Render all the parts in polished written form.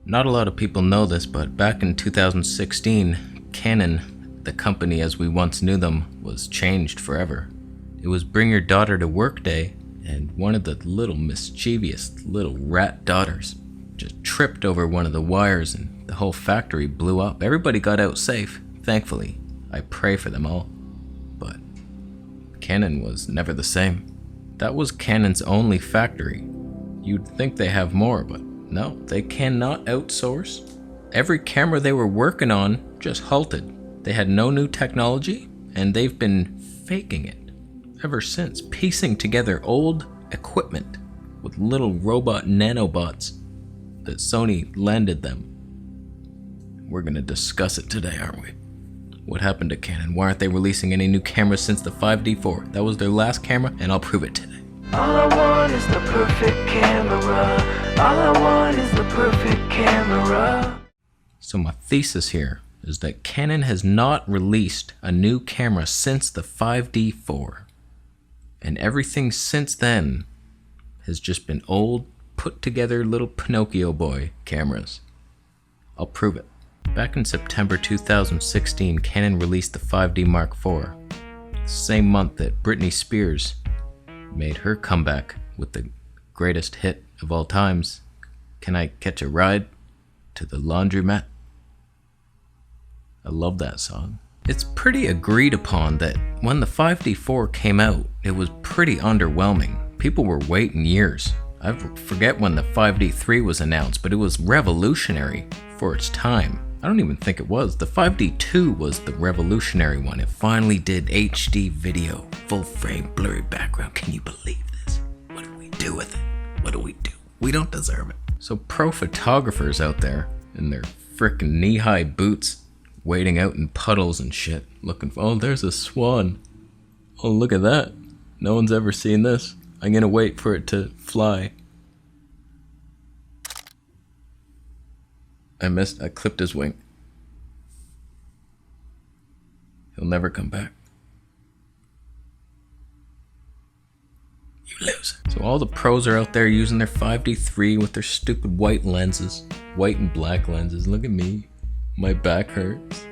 Not a lot of people know this, but back in 2016, Canon, the company as we once knew them, was changed forever. It was Bring Your Daughter to Work Day, and one of the little mischievous little rat daughters just tripped over one of the wires and the whole factory blew up. Everybody got out safe, thankfully. I pray for them all. But Canon was never the same. That was Canon's only factory. You'd think they have more, but no, they cannot outsource. Every camera they were working on just halted. They had no new technology, and they've been faking it ever since, piecing together old equipment with little robot nanobots that Sony lended them. We're gonna discuss it today, aren't we? What happened to Canon? Why aren't they releasing any new cameras since the 5D4? That was their last camera, and I'll prove it today. All I want is the perfect camera. All I want is the perfect camera. So my thesis here is that Canon has not released a new camera since the 5D4. And everything since then has just been old, put together little Pinocchio boy cameras. I'll prove it. Back in September 2016, Canon released the 5D Mark IV, the same month that Britney Spears made her comeback with the greatest hit of all times, Can I Catch a Ride to the Laundromat? I love that song. It's pretty agreed upon that when the 5D4 came out, it was pretty underwhelming. People were waiting years. I forget when the 5D3 was announced, but it was revolutionary for its time. I don't even think it was. The 5D2 was the revolutionary one. It finally did HD video, full frame, blurry background. Can you believe this? What do we do with it? What do we do? We don't deserve it. So pro photographers out there in their frickin' knee-high boots, wading out in puddles and shit, looking for, oh, there's a swan. Oh, look at that. No one's ever seen this. I'm gonna wait for it to fly. I clipped his wing. He'll never come back. You lose. So all the pros are out there using their 5D3 with their stupid white lenses, white and black lenses. Look at me. My back hurts.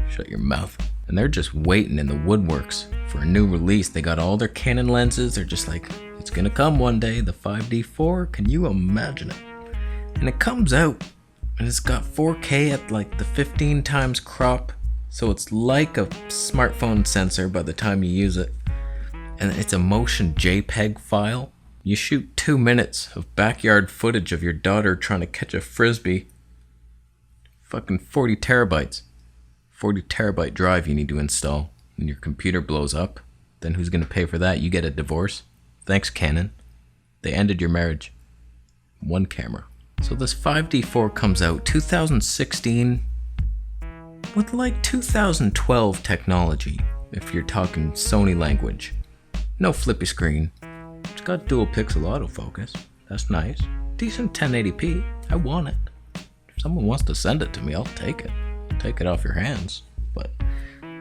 Shut your mouth. And they're just waiting in the woodworks for a new release. They got all their Canon lenses. They're just like, it's gonna come one day, the 5D4. Can you imagine it? And it comes out, and it's got 4K at like the 15 times crop. So it's like a smartphone sensor by the time you use it. And it's a motion JPEG file. You shoot 2 minutes of backyard footage of your daughter trying to catch a frisbee. Fucking 40 terabytes. 40 terabyte drive you need to install. And your computer blows up. Then who's gonna pay for that? You get a divorce. Thanks, Canon. They ended your marriage. One camera. So this 5D4 comes out 2016 with like 2012 technology, if you're talking Sony language. No flippy screen. It's got dual pixel autofocus. That's nice. Decent 1080p. I want it. If someone wants to send it to me, I'll take it. Take it off your hands. But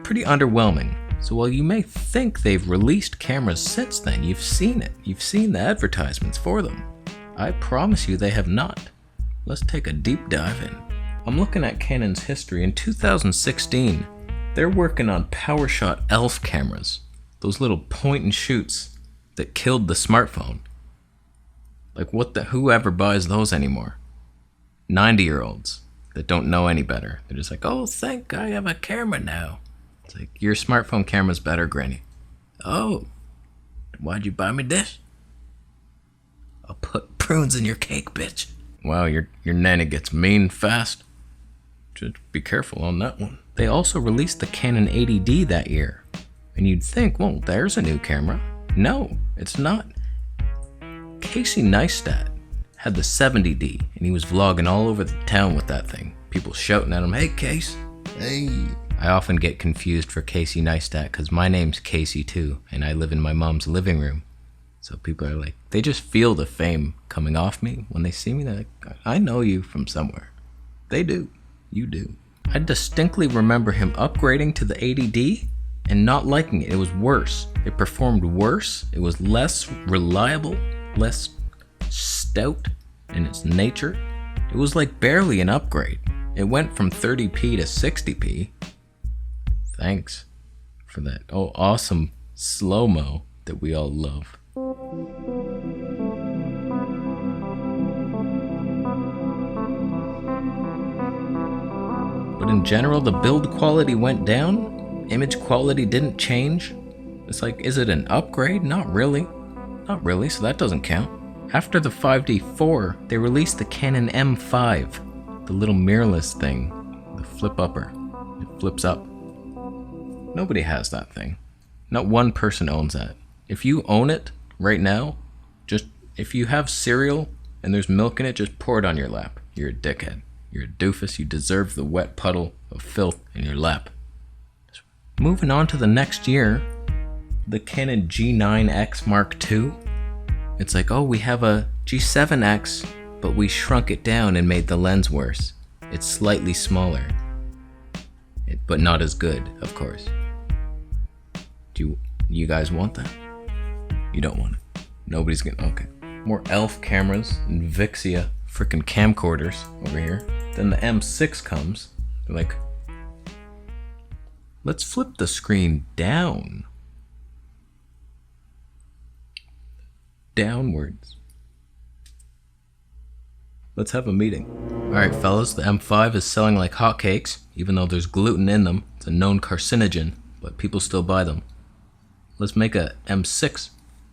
pretty underwhelming. So while you may think they've released cameras since then, you've seen it. You've seen the advertisements for them. I promise you they have not. Let's take a deep dive in. I'm looking at Canon's history. In 2016, they're working on PowerShot ELPH cameras. Those little point and shoots that killed the smartphone. Like whoever buys those anymore? 90-year-olds that don't know any better. They're just like, oh, thank I have a camera now. It's like, your smartphone camera's better, Granny. Oh, why'd you buy me this? I'll put prunes in your cake, bitch. Wow, your nanny gets mean fast. Just be careful on that one. They also released the Canon 80D that year. And you'd think, well, there's a new camera. No, it's not. Casey Neistat had the 70D, and he was vlogging all over the town with that thing. People shouting at him, hey, Case. Hey. I often get confused for Casey Neistat because my name's Casey too, and I live in my mom's living room. So people are like, they just feel the fame coming off me when they see me. They're like, I know you from somewhere. They do. You do. I distinctly remember him upgrading to the 80D and not liking it. It was worse. It performed worse. It was less reliable, less stout in its nature. It was like barely an upgrade. It went from 30p to 60p. Thanks for that awesome slow-mo that we all love. But in general, the build quality went down. Image quality didn't change. It's like, is it an upgrade? Not really. Not really, so that doesn't count. After the 5D4, they released the Canon M5, the little mirrorless thing, the flip upper. It flips up. Nobody has that thing. Not one person owns that. If you own it right now, if you have cereal and there's milk in it, just pour it on your lap. You're a dickhead. You're a doofus. You deserve the wet puddle of filth in your lap. Moving on to the next year, the Canon G9X Mark II. It's like, oh, we have a G7X, but we shrunk it down and made the lens worse. It's slightly smaller, but not as good, of course. Do you guys want that? You don't want it. Nobody's gonna, okay. More ELPH cameras and Vixia freaking camcorders over here. Then the M6 comes. They're like, let's flip the screen down. Downwards. Let's have a meeting. Alright fellas, the M5 is selling like hotcakes, even though there's gluten in them. It's a known carcinogen, but people still buy them. Let's make a M6,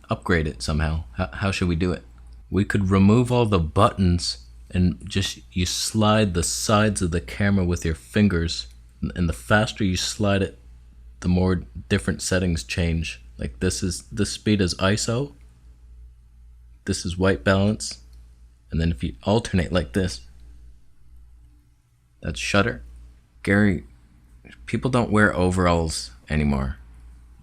upgrade it somehow. How should we do it? We could remove all the buttons and just you slide the sides of the camera with your fingers, and the faster you slide it, the more different settings change. Like this speed is ISO. This is white balance, and then if you alternate like this, that's shutter. Gary, people don't wear overalls anymore.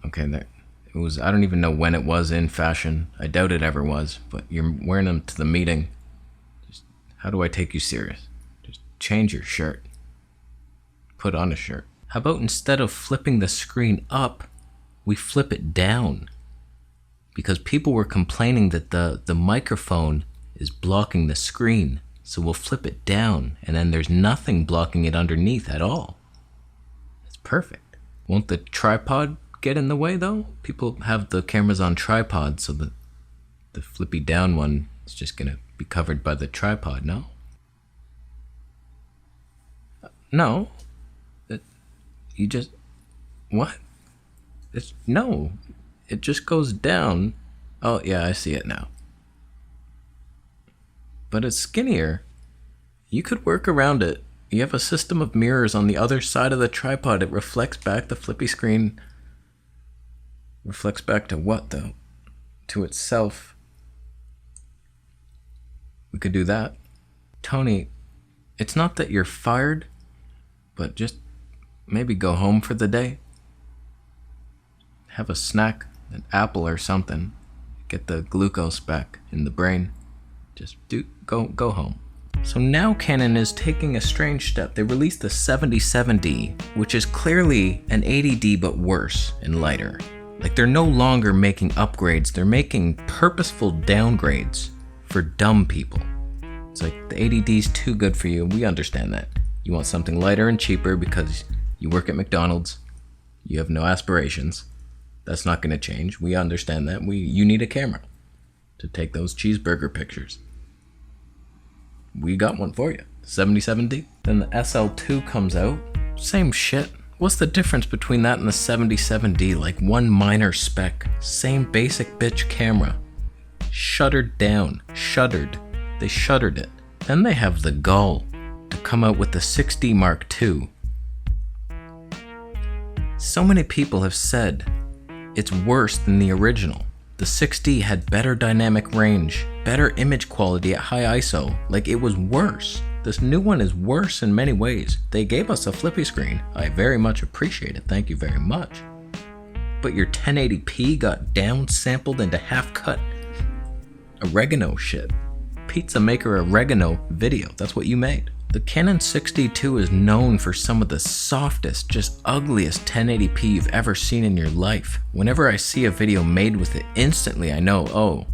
Okay, I don't even know when it was in fashion. I doubt it ever was, but you're wearing them to the meeting. How do I take you serious? Just change your shirt. Put on a shirt. How about instead of flipping the screen up, we flip it down? Because people were complaining that the microphone is blocking the screen. So we'll flip it down, and then there's nothing blocking it underneath at all. It's perfect. Won't the tripod get in the way though? People have the cameras on tripods, so the flippy down one is just gonna be covered by the tripod, no? No. You just... What? No. It just goes down. Oh, yeah, I see it now. But it's skinnier. You could work around it. You have a system of mirrors on the other side of the tripod. It reflects back the flippy screen. Reflects back to what, though? To itself. We could do that. Tony, it's not that you're fired, but just maybe go home for the day. Have a snack, an apple or something. Get the glucose back in the brain. Just go home. So now Canon is taking a strange step. They released the 77D, which is clearly an 80D but worse and lighter. Like they're no longer making upgrades, they're making purposeful downgrades for dumb people. It's like the 80D's too good for you, we understand that. You want something lighter and cheaper because you work at McDonald's, you have no aspirations. That's not gonna change, we understand that. You need a camera to take those cheeseburger pictures. We got one for you, 77D. Then the SL2 comes out, same shit. What's the difference between that and the 77D? Like one minor spec, same basic bitch camera. Shuttered down, shuttered. They shuttered it. Then they have the gall to come out with the 6D Mark II. So many people have said it's worse than the original. The 6D had better dynamic range, better image quality at high ISO. Like it was worse. This new one is worse in many ways. They gave us a flippy screen. I very much appreciate it. Thank you very much. But your 1080p got down-sampled into half-cut oregano shit. Pizza Maker oregano video. That's what you made. The Canon 6D2 is known for some of the softest, just ugliest 1080p you've ever seen in your life. Whenever I see a video made with it, instantly I know, oh,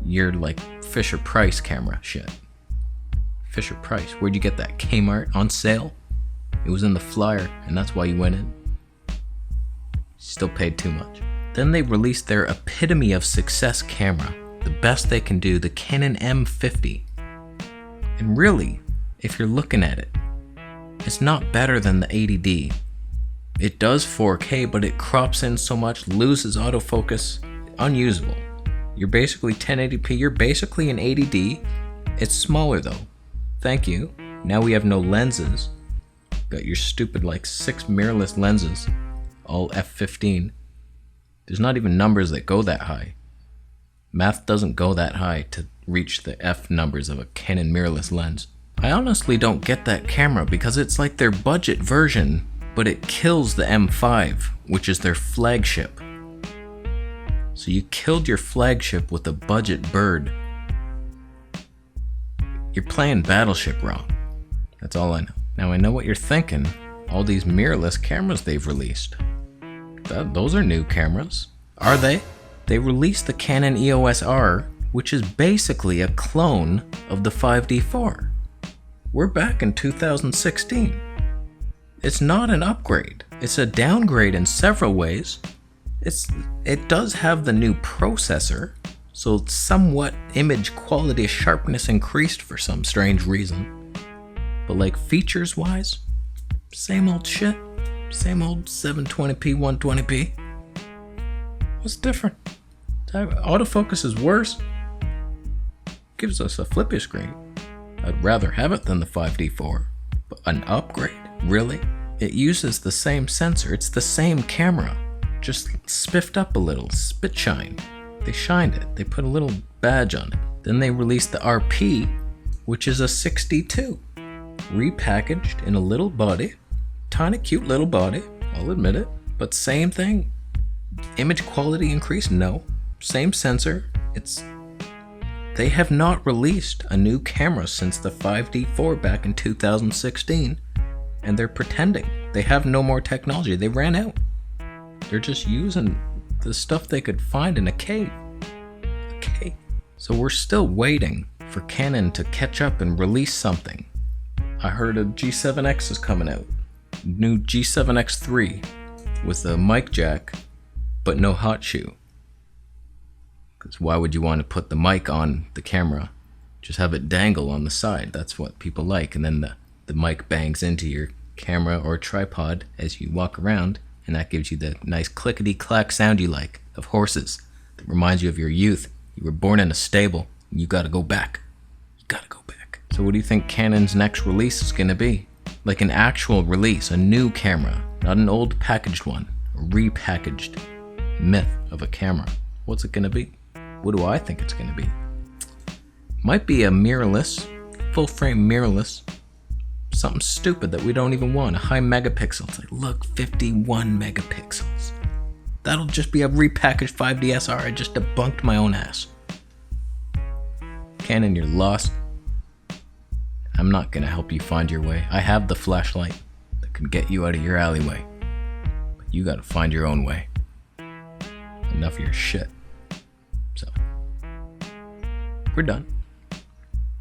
you're like Fisher-Price camera shit. Fisher Price. Where'd you get that? Kmart on sale? It was in the flyer, and that's why you went in. Still paid too much. Then they released their epitome of success camera, the best they can do, the Canon M50. And really, if you're looking at it, it's not better than the 80D. It does 4K, but it crops in so much, loses autofocus, unusable. You're basically 1080p, you're basically an 80D. It's smaller though. Thank you. Now we have no lenses. Got your stupid like 6 mirrorless lenses, all f15. There's not even numbers that go that high. Math doesn't go that high to reach the f numbers of a Canon mirrorless lens. I honestly don't get that camera because it's like their budget version, but it kills the M5, which is their flagship. So you killed your flagship with a budget bird. You're playing Battleship wrong. That's all I know. Now I know what you're thinking. All these mirrorless cameras they've released. Those are new cameras. Are they? They released the Canon EOS R, which is basically a clone of the 5D4. We're back in 2016. It's not an upgrade. It's a downgrade in several ways. It does have the new processor, so it's somewhat image quality sharpness increased for some strange reason. But like features wise, same old shit. Same old 720p, 120p. What's different? Autofocus is worse. Gives us a flippy screen. I'd rather have it than the 5D4. But an upgrade? Really? It uses the same sensor. It's the same camera. Just spiffed up a little. Spit shine. They shined it. They put a little badge on it. Then they released the RP, which is a 62. Repackaged in a little body. Tiny cute little body. I'll admit it. But same thing. Image quality increase? No. Same sensor. They have not released a new camera since the 5D4 back in 2016, and they're pretending. They have no more technology. They ran out. They're just using the stuff they could find in a cave. So we're still waiting for Canon to catch up and release something. I heard a G7X is coming out. New G7X3 with a mic jack, but no hot shoe. Because why would you want to put the mic on the camera? Just have it dangle on the side. That's what people like. And then the mic bangs into your camera or tripod as you walk around, and that gives you the nice clickety-clack sound you like of horses. That reminds you of your youth. You were born in a stable, and you gotta go back. You gotta go back. So what do you think Canon's next release is gonna be? Like an actual release, a new camera, not an old packaged one, a repackaged myth of a camera. What's it gonna be? What do I think it's gonna be? Might be a mirrorless, full frame mirrorless, something stupid that we don't even want, a high megapixel. It's like, look, 51 megapixels. That'll just be a repackaged 5DS R. I just debunked my own ass. Canon, you're lost. I'm not gonna help you find your way. I have the flashlight that can get you out of your alleyway. But you gotta find your own way. Enough of your shit. So, we're done.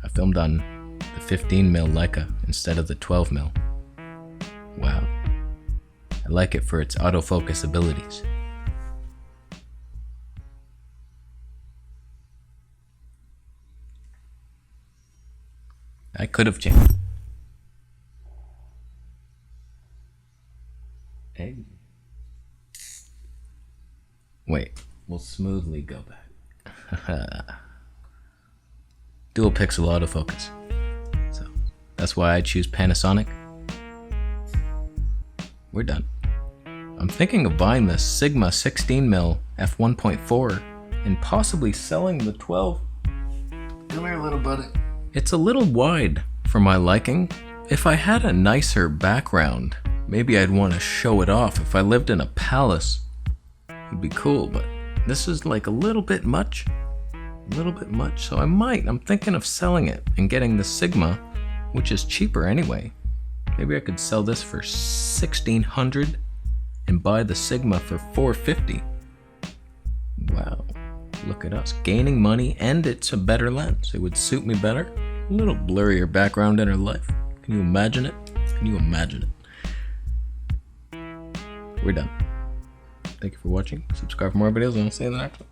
I filmed on the 15mm Leica instead of the 12mm. Wow. I like it for its autofocus abilities. I could have changed. Hey. Wait, we'll smoothly go back. Dual pixel autofocus. So that's why I choose Panasonic. We're done. I'm thinking of buying the Sigma 16mm f1.4 and possibly selling the 12. Come here, little buddy. It's a little wide for my liking. If I had a nicer background, maybe I'd want to show it off. If I lived in a palace, it'd be cool, but this is like a little bit much. So I'm thinking of selling it and getting the Sigma, which is cheaper anyway. Maybe I could sell this for $1,600 and buy the Sigma for $450. Wow, look at us gaining money, and it's a better lens. It would suit me better. A little blurrier background in her life. Can you imagine it? Can you imagine it? We're done. Thank you for watching. Subscribe for more videos and I'll see you in the next one.